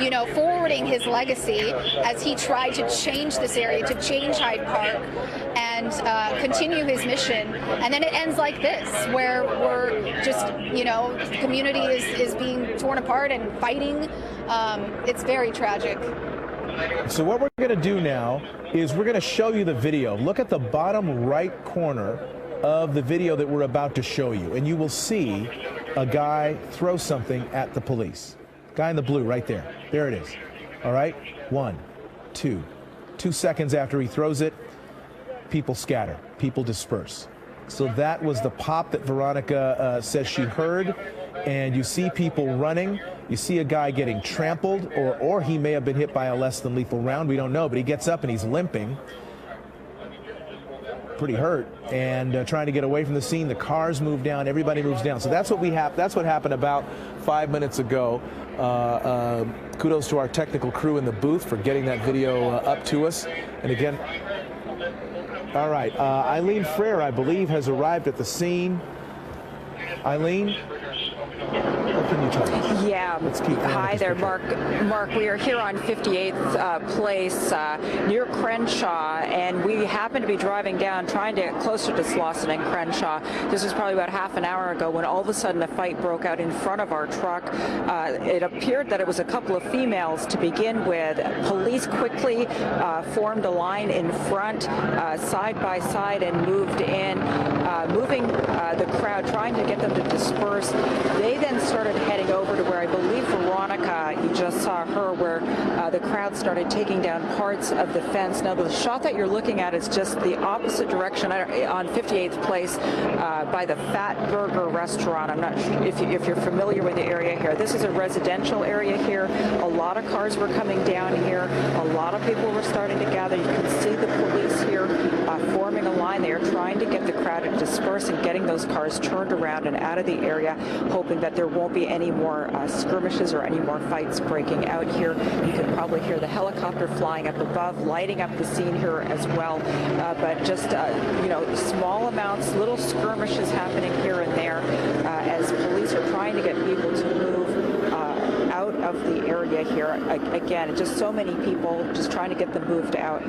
you know, forwarding his legacy as he tried to change this area, to change Hyde Park and continue his mission. And then it ends like this, where we're just, you know, the community is being torn apart and fighting. It's very tragic. So what we're going to do now is we're going to show you the video. Look at the bottom right corner of the video that we're about to show you, and you will see a guy throw something at the police. Guy in the blue right there. There it is. All right? 1, 2. 2 seconds after he throws it, people scatter. People disperse. So that was the pop that Veronica says she heard. And you see people running. You see a guy getting trampled, or he may have been hit by a less than lethal round. We don't know, but he gets up and he's limping, pretty hurt, and trying to get away from the scene. The cars move down. Everybody moves down. So that's what happened about 5 minutes ago. Kudos to our technical crew in the booth for getting that video up to us. And again, all right, Eileen Frere, I believe, has arrived at the scene. Eileen? What can you tell us? Yeah. Hi there, Mark. Mark, we are here on 58th Place near Crenshaw, and we happen to be driving down, trying to get closer to Slauson and Crenshaw. This was probably about half an hour ago when all of a sudden a fight broke out in front of our truck. It appeared that it was a couple of females to begin with. Police quickly formed a line in front, side by side, and moved in, moving the crowd, trying to get them to disperse. They then started heading over to where I believe Veronica, you just saw her, where the crowd started taking down parts of the fence. Now, the shot that you're looking at is just the opposite direction on 58th Place by the Fat Burger restaurant. I'm not sure if you're familiar with the area here. This is a residential area here. A lot of cars were coming down here. A lot of people were starting to gather. You can see the police here forming a line. They are trying to get the crowd to disperse and getting those cars turned around and out of the area, hoping that there won't be any more skirmishes or any more fights breaking out here. You can probably hear the helicopter flying up above, lighting up the scene here as well. But just, you know, small amounts, little skirmishes happening here and there as police are trying to get people to move out of the area here. Again, just so many people just trying to get them moved out.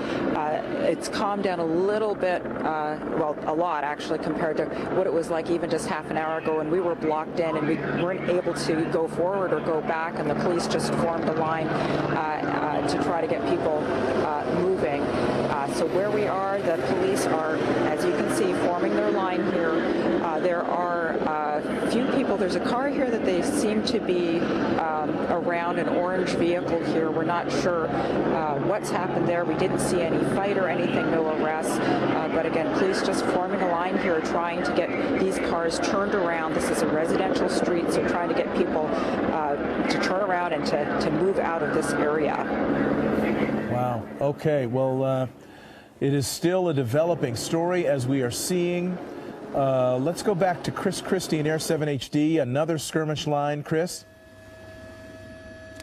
It's calmed down a little bit, well, a lot actually, compared to what it was like even just half an hour ago when we were blocked in and we weren't able to go forward or go back, and the police just formed a line to try to get people moving. So where we are, the police are, as you can see, forming their line here. There are a few people. There's a car here that they seem to be around, an orange vehicle here. We're not sure what's happened there. We didn't see any fight or anything, no arrests, but but again, police just forming a line here, trying to get these cars turned around. This is a residential street, so trying to get people to turn around and to move out of this area. Wow. Okay. Well, it is still a developing story as we are seeing. Let's go back to Chris Christie in Air 7 HD. Another skirmish line, Chris.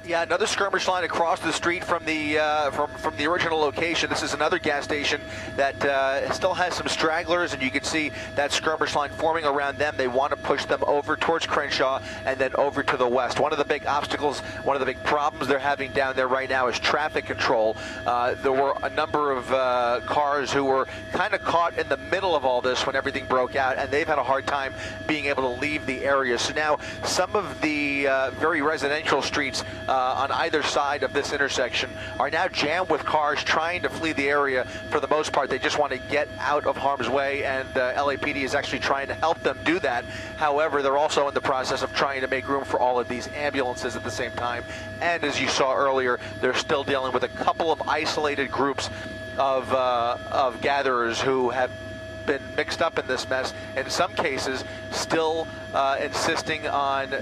Yeah, another skirmish line across the street from the original location. This is another gas station that still has some stragglers, and you can see that skirmish line forming around them. They want to push them over towards Crenshaw and then over to the west. One of the big obstacles, one of the big problems they're having down there right now is traffic control. There were a number of cars who were kind of caught in the middle of all this when everything broke out, and they've had a hard time being able to leave the area. So now some of the very residential streets on either side of this intersection are now jammed with cars trying to flee the area. For the most part, they just want to get out of harm's way, and LAPD is actually trying to help them do that. However, they're also in the process of trying to make room for all of these ambulances at the same time. And as you saw earlier, they're still dealing with a couple of isolated groups of gatherers who have been mixed up in this mess, in some cases still insisting on,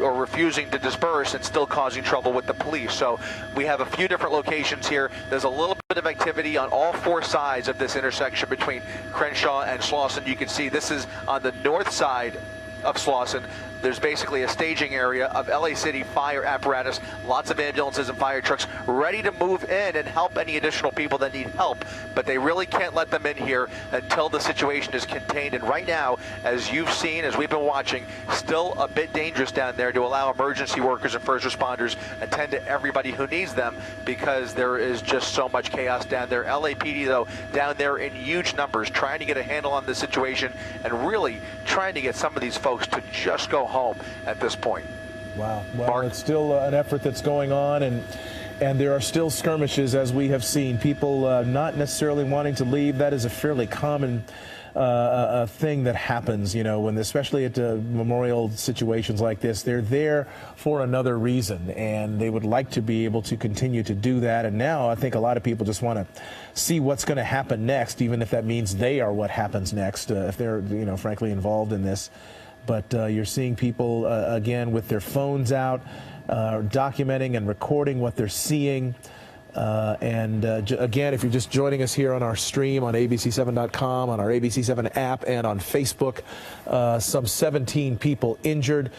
or refusing to disperse and still causing trouble with the police. So we have a few different locations here. There's a little bit of activity on all four sides of this intersection between Crenshaw and Slauson. You can see this is on the north side of Slauson. There's basically a staging area of LA City fire apparatus, lots of ambulances and fire trucks ready to move in and help any additional people that need help. But they really can't let them in here until the situation is contained. And right now, as you've seen, as we've been watching, still a bit dangerous down there to allow emergency workers and first responders attend to everybody who needs them, because there is just so much chaos down there. LAPD, though, down there in huge numbers, trying to get a handle on this situation and really trying to get some of these folks to just go home at this point. Wow. Well, Mark? It's still an effort that's going on, and there are still skirmishes, as we have seen. People not necessarily wanting to leave. That is a fairly common thing that happens, when, especially at memorial situations like this. They're there for another reason, and they would like to be able to continue to do that. And now I think a lot of people just want to see what's going to happen next, even if that means they are what happens next, if they're, frankly, involved in this. But you're seeing people, again, with their phones out, documenting and recording what they're seeing. Again, if you're just joining us here on our stream on abc7.com, on our ABC7 app, and on Facebook, some 17 people injured.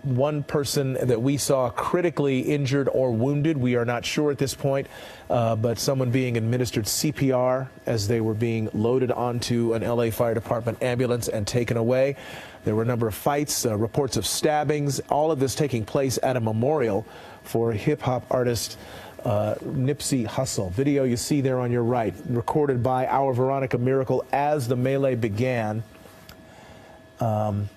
One person that we saw critically injured or wounded. We are not sure at this point, but someone being administered CPR as they were being loaded onto an LA Fire Department ambulance and taken away. There were a number of fights, reports of stabbings, all of this taking place at a memorial for hip-hop artist Nipsey Hussle. Video you see there on your right, recorded by our Veronica Miracle as the melee began. And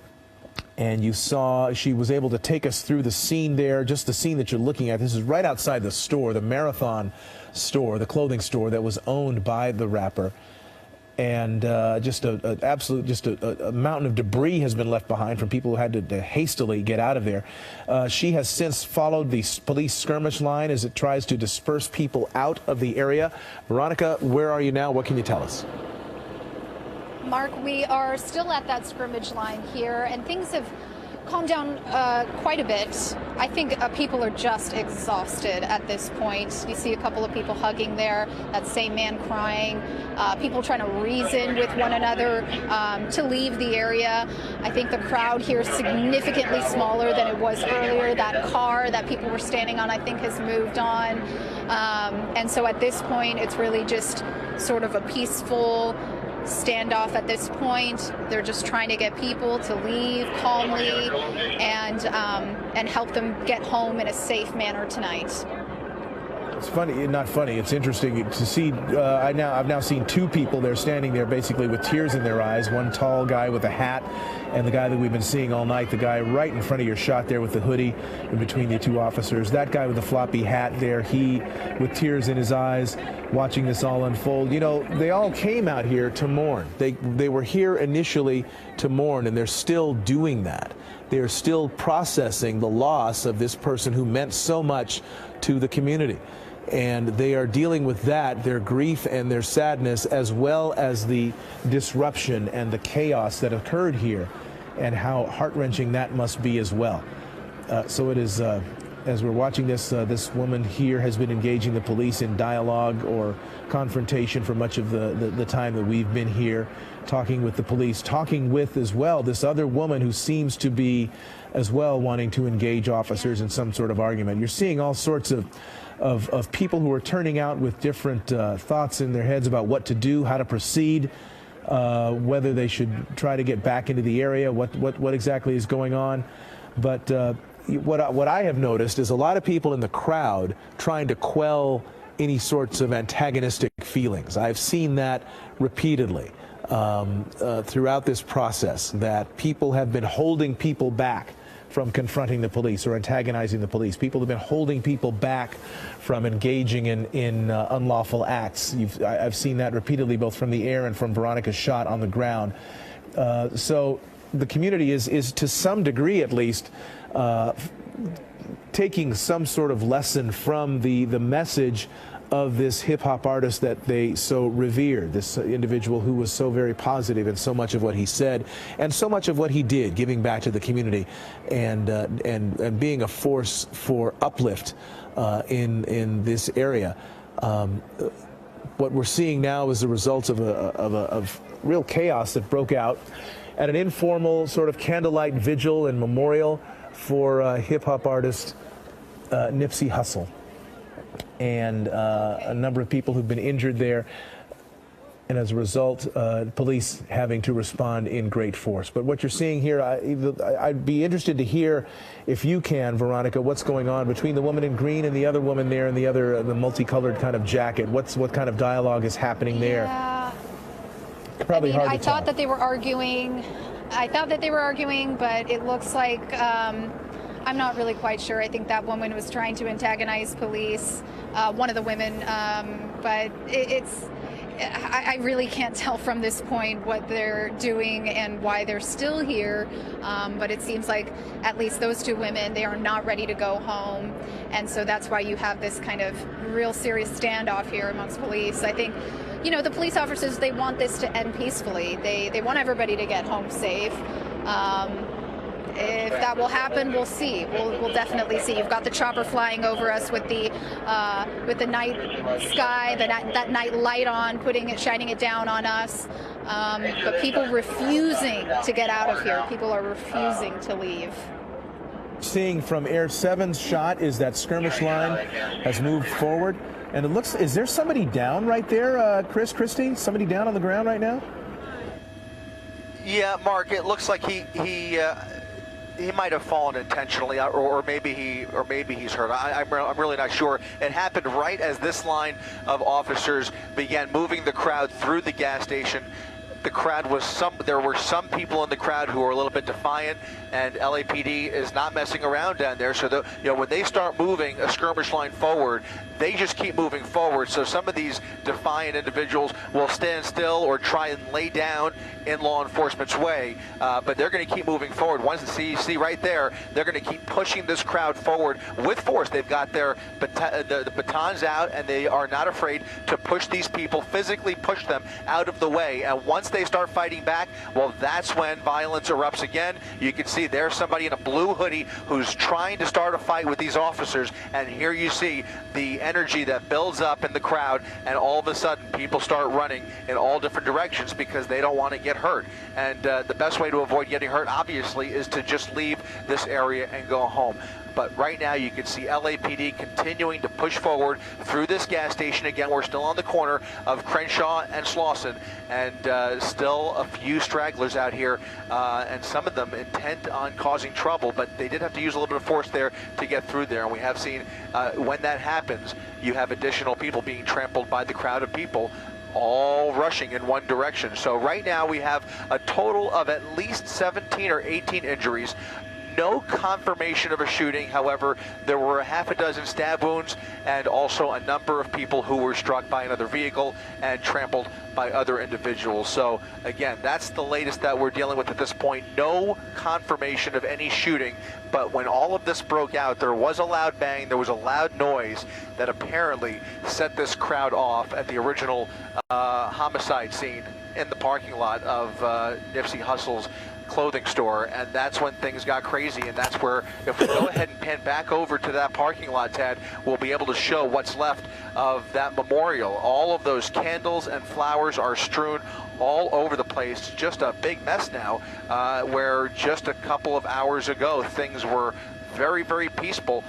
you saw she was able to take us through the scene there, just the scene that you're looking at. This is right outside the store, the Marathon store, the clothing store that was owned by the rapper. And just a mountain of debris has been left behind from people who had to hastily get out of there. She has since followed the police skirmish line as it tries to disperse people out of the area. Veronica, where are you now? What can you tell us? Mark, we are still at that scrimmage line here, and things have calmed down quite a bit. I think people are just exhausted at this point. You see a couple of people hugging there, that same man crying, people trying to reason with one another to leave the area. I think the crowd here is significantly smaller than it was earlier. That car that people were standing on, I think, has moved on. And so at this point, it's really just sort of a peaceful standoff at this point. They're just trying to get people to leave calmly and help them get home in a safe manner tonight. It's funny, not funny. It's interesting to see. I've now seen two people. They're standing there basically with tears in their eyes. One tall guy with a hat, and the guy that we've been seeing all night. The guy right in front of your shot there with the hoodie, in between the two officers. That guy with the floppy hat there. He with tears in his eyes, watching this all unfold. They all came out here to mourn. They were here initially to mourn, and they're still doing that. They're still processing the loss of this person who meant so much to the community. And they are dealing with that, their grief and their sadness, as well as the disruption and the chaos that occurred here, and how heart-wrenching that must be as well. So it is, as we're watching this, this woman here has been engaging the police in dialogue or confrontation for much of the time that we've been here, talking with the police, talking with as well this other woman who seems to be as well wanting to engage officers in some sort of argument. You're seeing all sorts of people who are turning out with different thoughts in their heads about what to do, how to proceed, whether they should try to get back into the area, what exactly is going on. But what I have noticed is a lot of people in the crowd trying to quell any sorts of antagonistic feelings. I've seen that repeatedly throughout this process, that people have been holding people back from confronting the police or antagonizing the police. People have been holding people back from engaging in unlawful acts. I've seen that repeatedly, both from the air and from Veronica's shot on the ground. So the community is to some degree, at least, taking some sort of lesson from the message of this hip-hop artist that they so revered, this individual who was so very positive in so much of what he said and so much of what he did, giving back to the community and being a force for uplift in this area. What we're seeing now is the result of real chaos that broke out at an informal sort of candlelight vigil and memorial for hip-hop artist Nipsey Hussle, and a number of people who've been injured there, and as a result, police having to respond in great force. But what you're seeing here, I'd be interested to hear, if you can, Veronica, what's going on between the woman in green and the other woman there and the multicolored kind of jacket. What kind of dialogue is happening there? Yeah. Probably hard to I tell. thought that they were arguing. But it looks like I'm not really quite sure. I think that woman was trying to antagonize police, one of the women, but I really can't tell from this point what they're doing and why they're still here, but it seems like at least those two women, they are not ready to go home, and so that's why you have this kind of real serious standoff here amongst police. I think, you know, the police officers, they want this to end peacefully. They want everybody to get home safe. If that will happen, we'll see. We'll definitely see. You've got the chopper flying over us with the night sky, that night light on, shining it down on us. But people refusing to get out of here. People are refusing to leave. Seeing from Air 7's shot is that skirmish line has moved forward, and it looks, is there somebody down right there, Christy? Somebody down on the ground right now? Yeah, Mark, it looks like he might have fallen intentionally, or maybe he's hurt. I'm really not sure. It happened right as this line of officers began moving the crowd through the gas station. The crowd there were some people in the crowd who were a little bit defiant, and LAPD is not messing around down there. So when they start moving a skirmish line forward, they just keep moving forward. So some of these defiant individuals will stand still or try and lay down in law enforcement's way, but they're going to keep moving forward. Once you see right there, they're going to keep pushing this crowd forward with force. They've got the batons out, and they are not afraid to push these people, physically push them out of the way. And once they start fighting back, well, that's when violence erupts again. You can see there's somebody in a blue hoodie who's trying to start a fight with these officers, and here you see the energy that builds up in the crowd, and all of a sudden people start running in all different directions because they don't want to get hurt. And the best way to avoid getting hurt, obviously, is to just leave this area and go home. But right now you can see LAPD continuing to push forward through this gas station. Again, we're still on the corner of Crenshaw and Slauson, and still a few stragglers out here, and some of them intent on causing trouble, but they did have to use a little bit of force there to get through there. And we have seen when that happens, you have additional people being trampled by the crowd of people, all rushing in one direction. So right now we have a total of at least 17 or 18 injuries. No confirmation of a shooting. However, there were a half a dozen stab wounds and also a number of people who were struck by another vehicle and trampled by other individuals. So again, that's the latest that we're dealing with at this point. No confirmation of any shooting, but when all of this broke out, there was a loud bang, there was a loud noise that apparently set this crowd off at the original homicide scene in the parking lot of Nipsey Hussle's clothing store, and that's when things got crazy. And that's where, if we go ahead and pan back over to that parking lot, Ted, we'll be able to show what's left of that memorial. All of those candles and flowers are strewn all over the place. Just a big mess now, where just a couple of hours ago things were very, very peaceful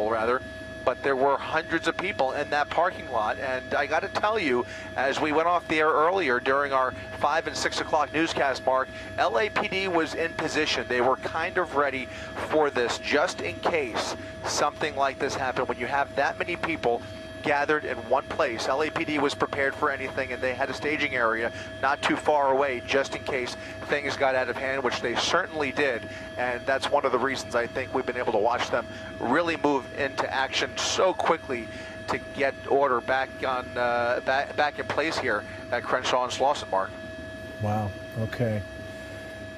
rather, but there were hundreds of people in that parking lot. And I got to tell you, as we went off the air earlier during our 5 and 6 o'clock newscast, Mark, LAPD was in position. They were kind of ready for this, just in case something like this happened. When you have that many people gathered in one place, LAPD was prepared for anything, and they had a staging area not too far away just in case things got out of hand, which they certainly did. And that's one of the reasons I think we've been able to watch them really move into action so quickly to get order back on back in place here at Crenshaw and Slauson, Mark. Wow. Okay.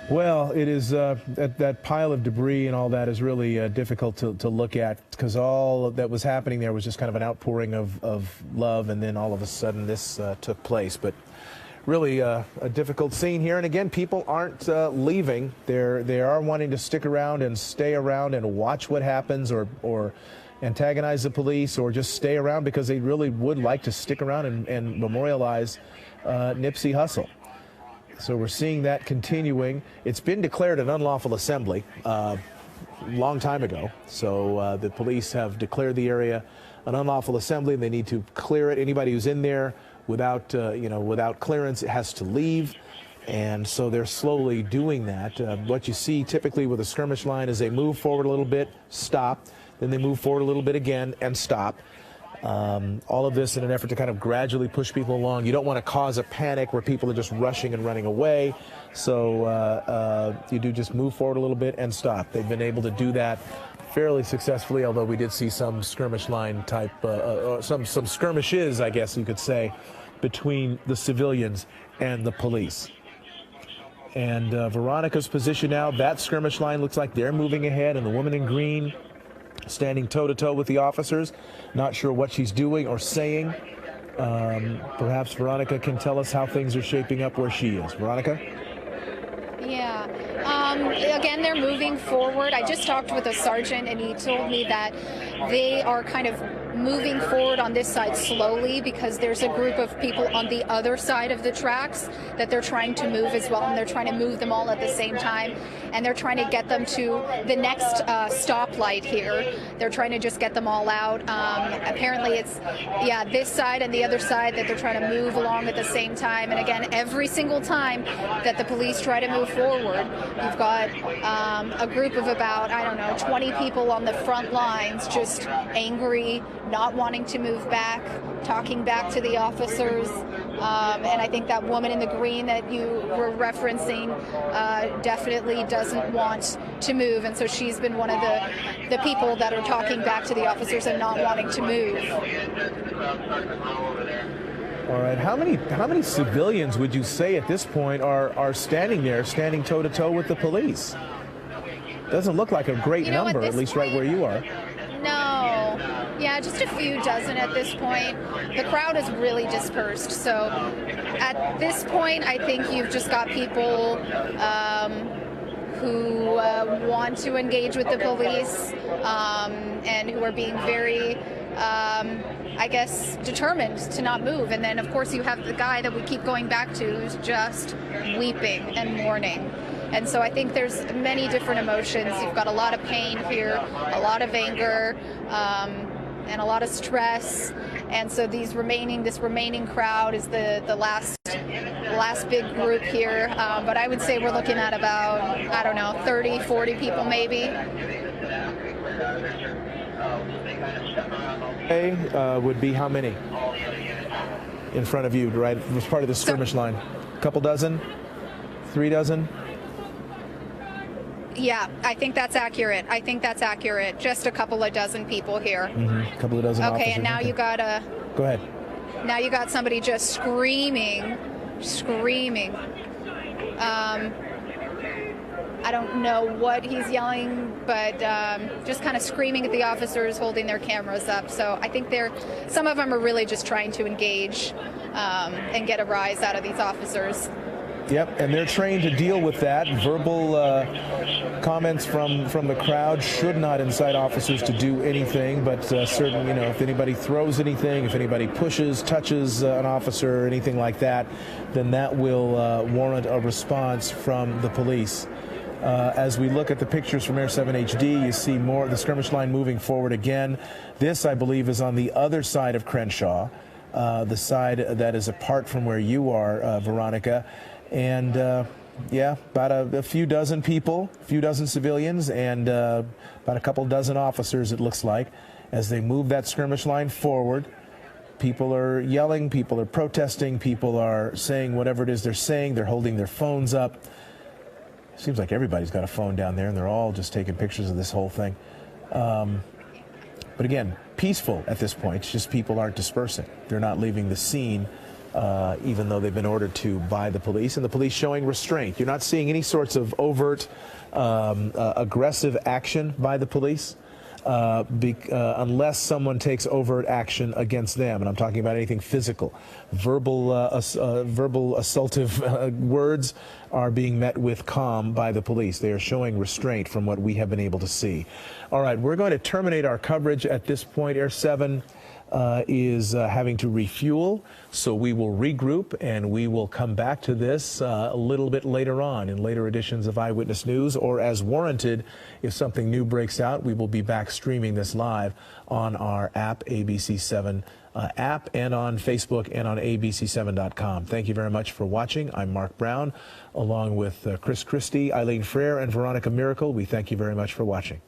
Well, it is that pile of debris and all that is really difficult to look at, because all that was happening there was just kind of an outpouring of love, and then all of a sudden this took place. But really a difficult scene here. And again, people aren't leaving. They are wanting to stick around and stay around and watch what happens, or antagonize the police, or just stay around because they really would like to stick around and memorialize Nipsey Hussle. So we're seeing that continuing. It's been declared an unlawful assembly long time ago. So the police have declared the area an unlawful assembly, and they need to clear it. Anybody who's in there without without clearance has to leave. And so they're slowly doing that. What you see typically with a skirmish line is they move forward a little bit, stop, then they move forward a little bit again and stop. All of this in an effort to kind of gradually push people along. You don't want to cause a panic where people are just rushing and running away. So you do just move forward a little bit and stop. They've been able to do that fairly successfully, although we did see some skirmish line type, some skirmishes, I guess you could say, between the civilians and the police. And Veronica's position now, that skirmish line looks like they're moving ahead, and the woman in green standing toe-to-toe with the officers. Not sure what she's doing or saying. Perhaps Veronica can tell us how things are shaping up where she is. Veronica? Yeah. Again, they're moving forward. I just talked with a sergeant, and he told me that they are kind of moving forward on this side slowly, because there's a group of people on the other side of the tracks that they're trying to move as well, and they're trying to move them all at the same time, and they're trying to get them to the next stoplight here. They're trying to just get them all out. Apparently it's, this side and the other side that they're trying to move along at the same time. And again, every single time that the police try to move forward, you've got a group of about, 20 people on the front lines, just angry, not wanting to move back, talking back to the officers. And I think that woman in the green that you were referencing definitely doesn't want to move. And so she's been one of the people that are talking back to the officers and not wanting to move. All right. How many civilians would you say at this point are standing there, standing toe-to-toe with the police? Doesn't look like a great number, at least right where you are. No. Yeah, just a few dozen at this point. The crowd is really dispersed. So at this point, I think you've just got people who want to engage with the police and who are being very, determined to not move. And then, of course, you have the guy that we keep going back to who's just weeping and mourning. And so I think there's many different emotions. You've got a lot of pain here, a lot of anger, and a lot of stress. And so this remaining crowd is the last big group here. But I would say we're looking at about, 30, 40 people maybe. Would be how many in front of you, right? It was part of the skirmish line. A couple dozen? 3 dozen? Yeah, I think that's accurate. Just a couple of dozen people here. A couple of dozen officers. Okay, and now you got a... Go ahead. Now you got somebody just screaming. I don't know what he's yelling, but just kind of screaming at the officers, holding their cameras up. So I think some of them are really just trying to engage and get a rise out of these officers. Yep, and they're trained to deal with that. Verbal comments from the crowd should not incite officers to do anything, but certainly, if anybody throws anything, if anybody pushes, touches an officer or anything like that, then that will warrant a response from the police. As we look at the pictures from Air 7 HD, you see more of the skirmish line moving forward again. This, I believe, is on the other side of Crenshaw, the side that is apart from where you are, Veronica. And about a few dozen people, a few dozen civilians, and about a couple dozen officers, it looks like, as they move that skirmish line forward. People are yelling, people are protesting, people are saying whatever it is they're saying. They're holding their phones up. Seems like everybody's got a phone down there, and they're all just taking pictures of this whole thing. But again, peaceful at this point. It's just people aren't dispersing. They're not leaving the scene. Even though they've been ordered to by the police, and the police showing restraint. You're not seeing any sorts of overt aggressive action by the police unless someone takes overt action against them, and I'm talking about anything physical. Verbal assaultive words are being met with calm by the police. They are showing restraint from what we have been able to see. All right, we're going to terminate our coverage at this point. Air 7 is having to refuel, so we will regroup and we will come back to this a little bit later on in later editions of Eyewitness News, or as warranted, if something new breaks out, we will be back streaming this live on our app, ABC7 app, and on Facebook and on abc7.com. Thank you very much for watching. I'm Mark Brown, along with Chris Christie, Eileen Frere, and Veronica Miracle. We thank you very much for watching.